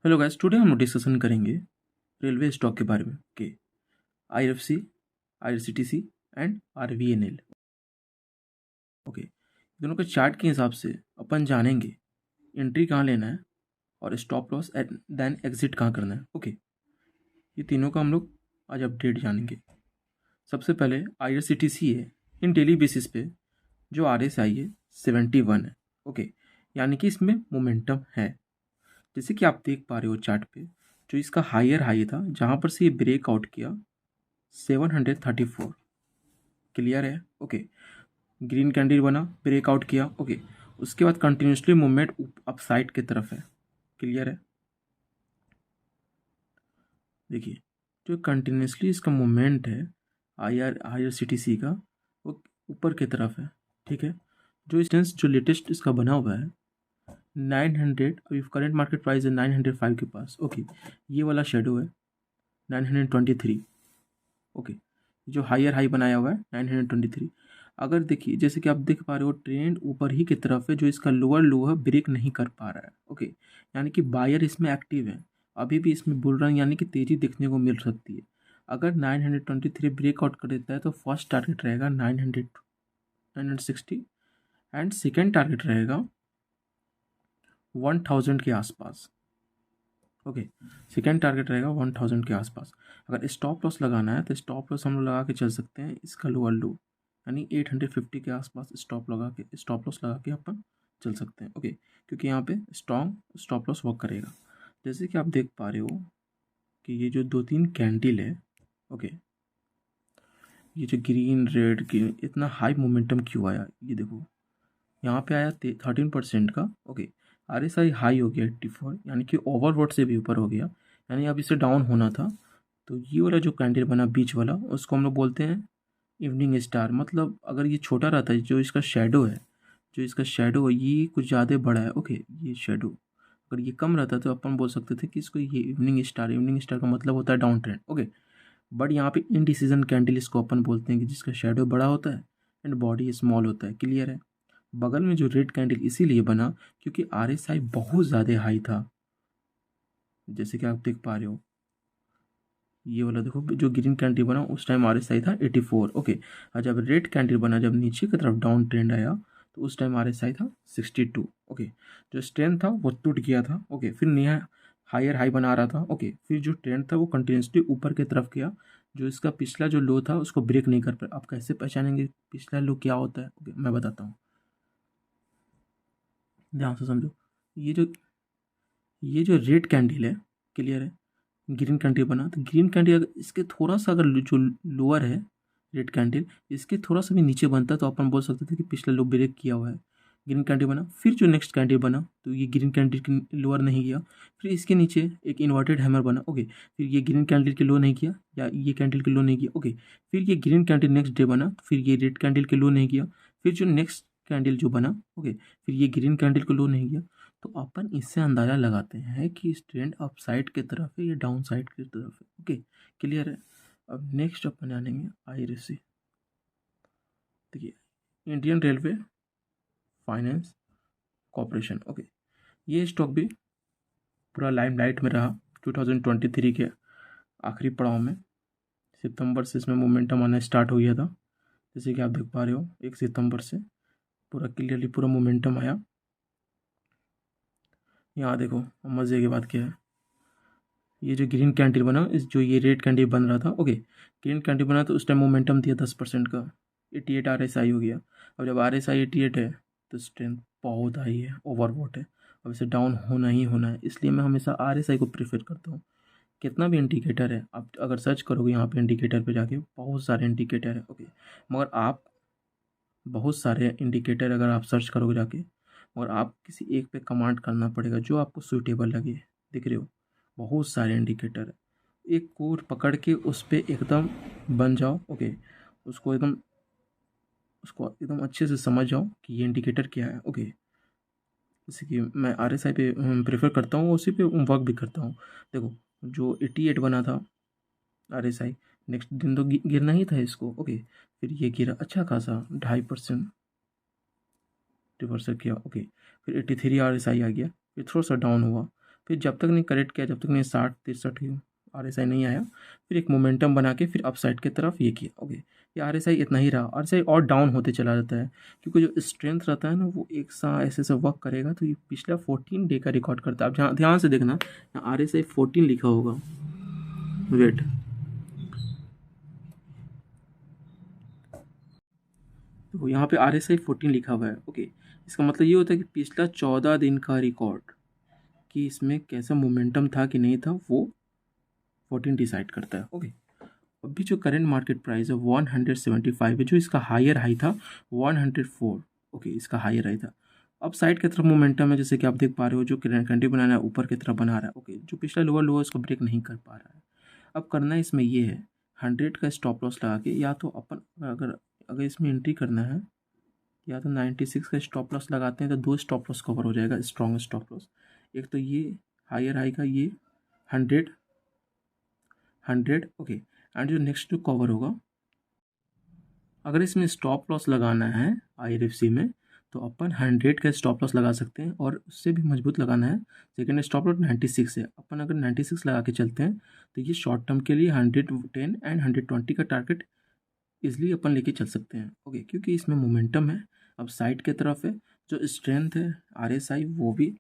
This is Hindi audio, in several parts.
हेलो गाइस, टुडे हम लोग डिस्कशन करेंगे रेलवे स्टॉक के बारे में के IFC, IRCTC and RVNL. Okay, दोनों के चार्ट के हिसाब से अपन जानेंगे एंट्री कहाँ लेना है और stop loss and then exit कहाँ करना है। ओके, ये तीनों का हम लोग आज अपडेट जानेंगे। सबसे पहले आईआरसीटीसी है। इन डेली बेसिस पे जो RSI है 71 है। ओके, यानी कि इसमें मोमेंटम है। जैसे कि आप देख पा रहे हो चार्ट पे, जो इसका हायर हाई था जहाँ पर से ये ब्रेक आउट किया 734। क्लियर है? ओके, ग्रीन कैंडल बना, ब्रेक आउट किया। ओके, उसके बाद कंटिन्यूसली मूवमेंट अपसाइड की तरफ है। क्लियर है? देखिए, जो कंटिन्यूसली इसका मूवमेंट है IRCTC का, वो ऊपर की तरफ है। ठीक है, जो इंस्टेंस जो लेटेस्ट इसका बना हुआ है 900, अभी करंट मार्केट प्राइस है 905 के पास। ओके, ये वाला शेडो है 923। ओके, जो हायर हाई बनाया हुआ है 923। अगर देखिए, जैसे कि आप देख पा रहे हो ट्रेंड ऊपर ही की तरफ है, जो इसका लोअर लो है ब्रेक नहीं कर पा रहा है। ओके, यानी कि बायर इसमें एक्टिव है, अभी भी इसमें बुल रन यानी कि तेज़ी देखने को मिल सकती है। अगर 923 ब्रेकआउट कर देता है तो फर्स्ट टारगेट रहेगा 960 एंड सेकेंड टारगेट रहेगा 1000 के आसपास। ओके, सेकेंड टारगेट रहेगा 1000 के आसपास। अगर स्टॉप लॉस लगाना है तो स्टॉप लॉस हम लोग लगा के चल सकते हैं इसका लोअर लो, यानी 850 के आसपास स्टॉप लॉस लगा के अपन चल सकते हैं। ओके, क्योंकि यहाँ पे स्ट्रॉन्ग स्टॉप लॉस वर्क करेगा। जैसे कि आप देख पा रहे हो कि ये जो 2-3 कैंडल है, ओके, ये जो ग्रीन रेड ग्रीन इतना हाई मोमेंटम क्यों आया, ये देखो यहाँ पे आया 13% का। ओके, RSI हाई हो गया 84, यानी कि ओवरबॉट से भी ऊपर हो गया, यानी अब इसे डाउन होना था। तो ये वाला जो कैंडल बना बीच वाला, उसको हम लोग बोलते हैं इवनिंग स्टार। मतलब अगर ये छोटा रहता है, जो इसका शेडो है ये कुछ ज़्यादा बड़ा है। ओके, ये शेडो अगर ये कम रहता तो अपन बोल सकते थे कि इसको ये इवनिंग स्टार का मतलब होता है डाउन ट्रेंड। ओके, बट यहाँ पे इनडिसीजन कैंडल इसको अपन बोलते हैं कि जिसका शेडो बड़ा होता है एंड बॉडी स्मॉल होता है। क्लियर है? बगल में जो रेड कैंडल इसीलिए बना क्योंकि RSI बहुत ज़्यादा हाई था। जैसे कि आप देख पा रहे हो, ये वाला देखो, जो ग्रीन कैंडल बना उस टाइम RSI था 84। ओके, और जब रेड कैंडल बना, जब नीचे की तरफ डाउन ट्रेंड आया तो उस टाइम RSI था 62। ओके, जो स्ट्रेंथ था वो टूट गया था। ओके, फिर नया हायर हाई बना रहा था। ओके, फिर जो ट्रेंड था वो कंटिन्यूसली ऊपर की तरफ गया। जो इसका पिछला जो लो था उसको ब्रेक नहीं कर पाया। आप कैसे पहचानेंगे पिछला लो क्या होता है? ओके, मैं बताता हूँ, ध्यान से समझो। ये जो ये जो रेड कैंडल है, क्लियर है, ग्रीन कैंडल बना, तो ग्रीन कैंडल अगर इसके थोड़ा सा अगर जो लोअर है रेड कैंडल, इसके थोड़ा सा भी नीचे बनता तो अपन बोल सकते थे कि पिछला लो ब्रेक किया हुआ है। ग्रीन कैंडल बना, फिर जो नेक्स्ट कैंडल बना तो ये ग्रीन कैंडल की लोअर नहीं किया, फिर इसके नीचे एक इन्वर्टेड हैमर बना। ओके, फिर ये ग्रीन कैंडल के लो नहीं किया, या ये कैंडल के लो नहीं किया। ओके, फिर ये ग्रीन कैंडल नेक्स्ट डे बना, फिर ये रेड कैंडल के लो नहीं किया, फिर जो नेक्स्ट कैंडल जो बना, ओके, फिर ये ग्रीन कैंडल को लो नहीं किया। तो अपन इससे अंदाज़ा लगाते हैं कि इस ट्रेंड अप साइड की तरफ है या डाउन साइड की तरफ है। ओके, क्लियर है? अब नेक्स्ट अपन जानेंगे आईआरसी। देखिए, Indian railway finance corporation. Okay, ये स्टॉक भी पूरा लाइमलाइट में रहा 2023 के आखिरी पड़ाव में। सितंबर से इसमें मोमेंटम आना स्टार्ट हो गया था। जैसे कि आप देख पा रहे हो 1 सितंबर से पूरा क्लियरली पूरा मोमेंटम आया। यहाँ देखो, मज़े की बात क्या है, ये जो ग्रीन कैंडल बना, इस जो ये रेड कैंडल बन रहा था। ओके, ग्रीन कैंडल बना तो उस टाइम मोमेंटम दिया 10% का, 88 RSI हो गया। अब जब RSI 88 है तो स्ट्रेंथ बहुत हाई है, ओवरबॉट है, अब इसे डाउन होना ही होना है। इसलिए मैं हमेशा RSI को प्रेफर करता हूँ। कितना भी इंडिकेटर है, आप अगर सर्च करोगे यहाँ पे इंडिकेटर पे जाके, बहुत सारे इंडिकेटर है। ओके, मगर आप बहुत सारे इंडिकेटर अगर आप सर्च करोगे जाके, और आप किसी एक पे कमांड करना पड़ेगा जो आपको सूटेबल लगे। दिख रहे हो, बहुत सारे इंडिकेटर है, एक को पकड़ के उस पर एकदम बन जाओ। ओके, उसको एकदम अच्छे से समझ जाओ कि ये इंडिकेटर क्या है। ओके, जैसे कि मैं RSI पे प्रेफर करता हूँ, उसी पे वर्क भी करता हूँ। देखो, जो 88 बना था RSI, नेक्स्ट दिन तो गिरना ही था इसको। ओके, फिर ये गिरा अच्छा खासा 2.5% रिवर्सल किया। ओके, फिर 83 RSI आ गया, फिर थोड़ा सा डाउन हुआ, फिर जब तक नहीं करेक्ट किया, जब तक नहीं 60-63 RSI नहीं आया, फिर एक मोमेंटम बना के फिर अपसाइड की तरफ ये किया। ओके, ये RSI इतना ही रहा। RSI और डाउन होते चला जाता है क्योंकि जो स्ट्रेंथ रहता है ना वो एक सा ऐसे से वर्क करेगा। तो ये पिछला 14 डे का रिकॉर्ड करता है। आप ध्यान से देखना, यहाँ RSI 14 लिखा होगा। वेट, तो यहाँ पे RSI 14 लिखा हुआ है। ओके, इसका मतलब ये होता है कि पिछला 14 दिन का रिकॉर्ड कि इसमें कैसा मोमेंटम था कि नहीं था, वो 14 डिसाइड करता है। ओके, अभी जो करंट मार्केट प्राइस है 175 है, जो इसका हायर हाई था 104। ओके, इसका हायर हाई था। अब साइड की तरफ मोमेंटम है, जैसे कि आप देख पा रहे हो, जो कैंडी बनाना है ऊपर की तरफ बना रहा है। ओके, जो पिछला लोअर लो है उसको ब्रेक नहीं कर पा रहा है। अब करना इसमें ये है 100 का स्टॉप लॉस लगा के, या तो अपन अगर इसमें एंट्री करना है, या तो 96 का स्टॉप लॉस लगाते हैं तो 2 स्टॉप लॉस कवर हो जाएगा, स्ट्रॉन्ग स्टॉप लॉस। एक तो ये हायर हाई का, ये 100। ओके, एंड जो नेक्स्ट जो कवर होगा, अगर इसमें स्टॉप लॉस लगाना है IRFC में, तो अपन 100 का स्टॉप लॉस लगा सकते हैं, और उससे भी मजबूत लगाना है। सेकेंड स्टॉप लॉस 96 है। अपन अगर 96 लगा के चलते हैं तो ये शॉर्ट टर्म के लिए 110 एंड 120 का टारगेट इजली अपन लेके चल सकते हैं। ओके, क्योंकि इसमें मोमेंटम है, अब साइड के तरफ है। जो स्ट्रेंथ है RSI वो भी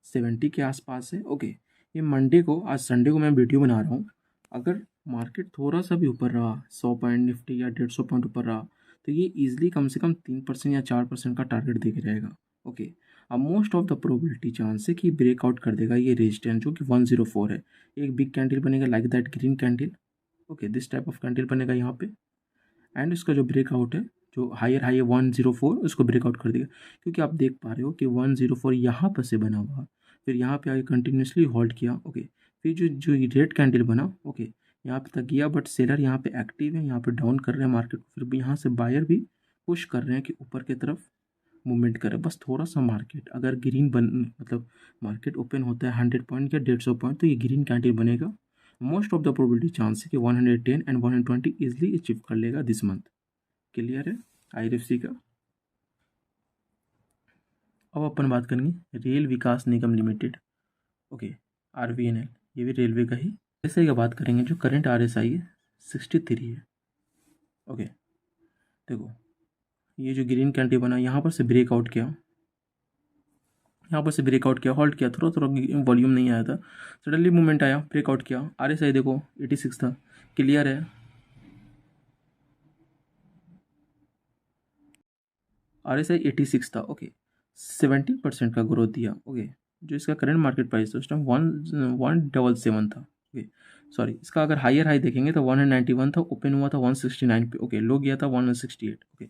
70 के आसपास है। ओके, ये मंडे को, आज संडे को मैं वीडियो बना रहा हूँ। अगर मार्केट थोड़ा सा भी ऊपर रहा, 100 पॉइंट निफ्टी या 150 पॉइंट ऊपर रहा, तो ये ईजिली कम से कम 3% या 4% का टारगेट दे के रहेगा। ओके, अब most of the probability chance है कि ब्रेकआउट कर देगा ये रेजिस्टेंस जो कि 104 है। एक बिग कैंडल बनेगा like that, green candle. Okay, this type of candle बनेगा यहाँ पे, एंड इसका जो ब्रेकआउट है, जो हायर हाई है 104, उसको ब्रेकआउट कर देगा। क्योंकि आप देख पा रहे हो कि 104 यहाँ पर से बना हुआ, फिर यहाँ पे आगे कंटिन्यूसली होल्ड किया। ओके, फिर जो जो रेड कैंडल बना, ओके, यहाँ पे तक गया, बट सेलर यहाँ पे एक्टिव है, यहाँ पे डाउन कर रहे हैं मार्केट को। फिर भी यहाँ से बायर भी पुश कर रहे हैं कि ऊपर की तरफ मूवमेंट करे। बस थोड़ा सा मार्केट अगर ग्रीन बन, मतलब मार्केट ओपन होता है 100 पॉइंट या 150 पॉइंट, तो ये ग्रीन कैंडल बनेगा। Most of the probability chance है कि 110 एंड 120 इजिली अचीव कर लेगा दिस मंथ। क्लियर है IRFC का। अब अपन बात करेंगे रेल विकास निगम लिमिटेड। ओके, RVNL, ये भी रेलवे का ही। RSI का बात करेंगे, जो करंट RSI है 63 है। ओके, देखो ये जो ग्रीन कैंडल बना, यहाँ पर से ब्रेकआउट किया, यहाँ पर से ब्रेकआउट किया, हॉल्ट किया, थोड़ा थोड़ा वॉल्यूम नहीं आया था, सडनली मूवमेंट आया, ब्रेकआउट किया। RSI देखो 86 था। क्लियर है, RSI 86 था। ओके, 70% का ग्रोथ दिया। ओके, जो इसका करंट मार्केट प्राइस था उस टाइम 177 था। ओके, सॉरी, इसका अगर हायर हाई देखेंगे तो 191 था, ओपन हुआ था 169 पे। ओके, लो गया था 168। ओके,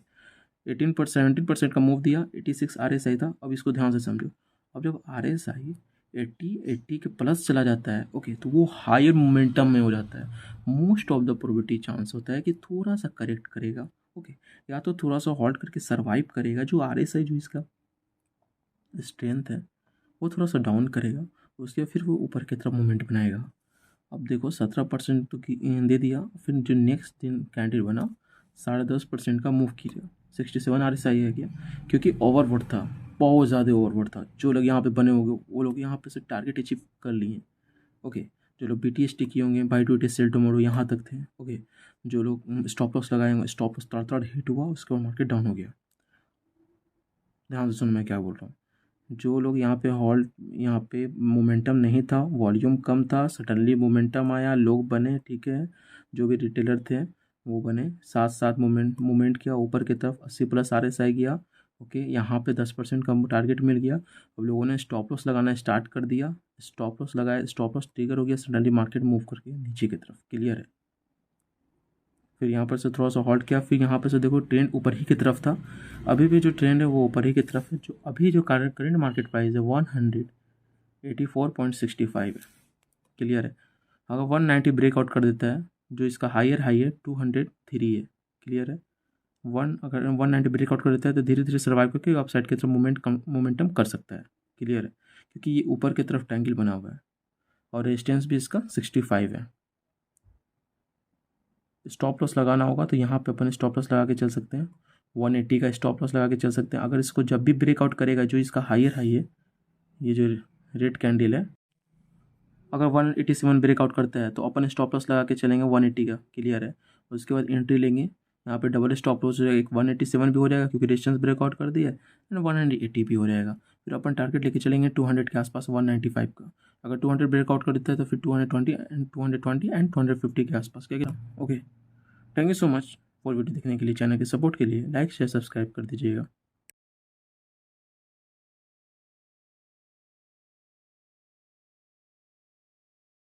17% का मूव दिया, 86 RSI था। अब इसको ध्यान से समझो, अब जब RSI 80 के प्लस चला जाता है, ओके, तो वो हायर मोमेंटम में हो जाता है। Most of the probability chance होता है कि थोड़ा सा करेक्ट करेगा। ओके, या तो थोड़ा सा हॉल्ट करके सरवाइव करेगा, जो RSI जो इसका स्ट्रेंथ है वो थोड़ा सा डाउन करेगा, उसके बाद फिर वो ऊपर की तरफ मूवमेंट बनाएगा। अब देखो 17% तो दे दिया, फिर जो नेक्स्ट दिन कैंडल बना 10.5% का मूव किया, 67 RSI है क्या, क्योंकि ओवरबॉट था, बहुत ज़्यादा ओवरबॉट था। जो लोग यहाँ पे बने होंगे वो लोग यहाँ पे से टारगेट अचीव कर लिए। ओके, जो लोग BTS टिके होंगे, बाई टू सेल टुमारो यहाँ तक थे। ओके, जो लोग स्टॉप लॉस लगाए होंगे, स्टॉप लॉस तड़ हिट हुआ, उसके बाद मार्केट डाउन हो गया। ध्यान से सुन मैं क्या बोल रहा हूँ। जो लोग यहाँ पे हॉल्ट, यहाँ पे मोमेंटम नहीं था, वॉल्यूम कम था, सडनली मोमेंटम आया, लोग बने, ठीक है, जो भी रिटेलर थे वो बने, साथ साथ मूवमेंट किया ऊपर की तरफ, 80+ RSI गया। ओके, यहाँ पे 10% का टारगेट मिल गया। अब लोगों ने स्टॉप लॉस लगाना स्टार्ट कर दिया, स्टॉप लॉस लगाया, स्टॉप लॉस ट्रिगर हो गया, सडनली मार्केट मूव करके नीचे की तरफ। क्लियर है, फिर यहाँ पर से थोड़ा सा हॉल्ट किया, फिर यहाँ पर से देखो ट्रेंड ऊपर ही की तरफ था। अभी भी जो ट्रेंड है वो ऊपर ही की तरफ है। जो अभी जो करंट मार्केट प्राइस है 184.65 है। क्लियर है, अगर 190 ब्रेकआउट कर देता है, जो इसका हायर हाई है 203 है। क्लियर है, अगर 190 ब्रेकआउट कर देता है तो धीरे धीरे सर्वाइव करके अपसाइड की तरफ मोमेंटम कर सकता है। क्लियर है, क्योंकि ये ऊपर की तरफ ट्रायंगल बना हुआ है और रेजिस्टेंस भी इसका 65 है। स्टॉप लॉस लगाना होगा तो यहाँ पे अपन स्टॉप लॉस लगा के चल सकते हैं, 180 का स्टॉप लॉस लगा के चल सकते हैं। अगर इसको जब भी ब्रेकआउट करेगा, जो इसका हायर हाई है, ये जो रेड कैंडल है, अगर 187 ब्रेकआउट करता है तो अपन स्टॉप लॉस लगा के चलेंगे 180 का, क्लियर है। उसके बाद एंट्री लेंगे, यहाँ पे डबल स्टॉप लॉस हो जाएगा, एक 187 भी हो जाएगा क्योंकि रेजिस्टेंस ब्रेकआउट कर दिया है, एंड 180 भी हो जाएगा। फिर अपन टारगेट लेके चलेंगे 200 के आसपास, 195 का। अगर 200 ब्रेकआउट कर देता है तो फिर 220 एंड 250 के आसपास, क्या? Okay, thank you so much for video देखने के लिए। चैनल के सपोर्ट के लिए लाइक शेयर सब्सक्राइब कर दीजिएगा।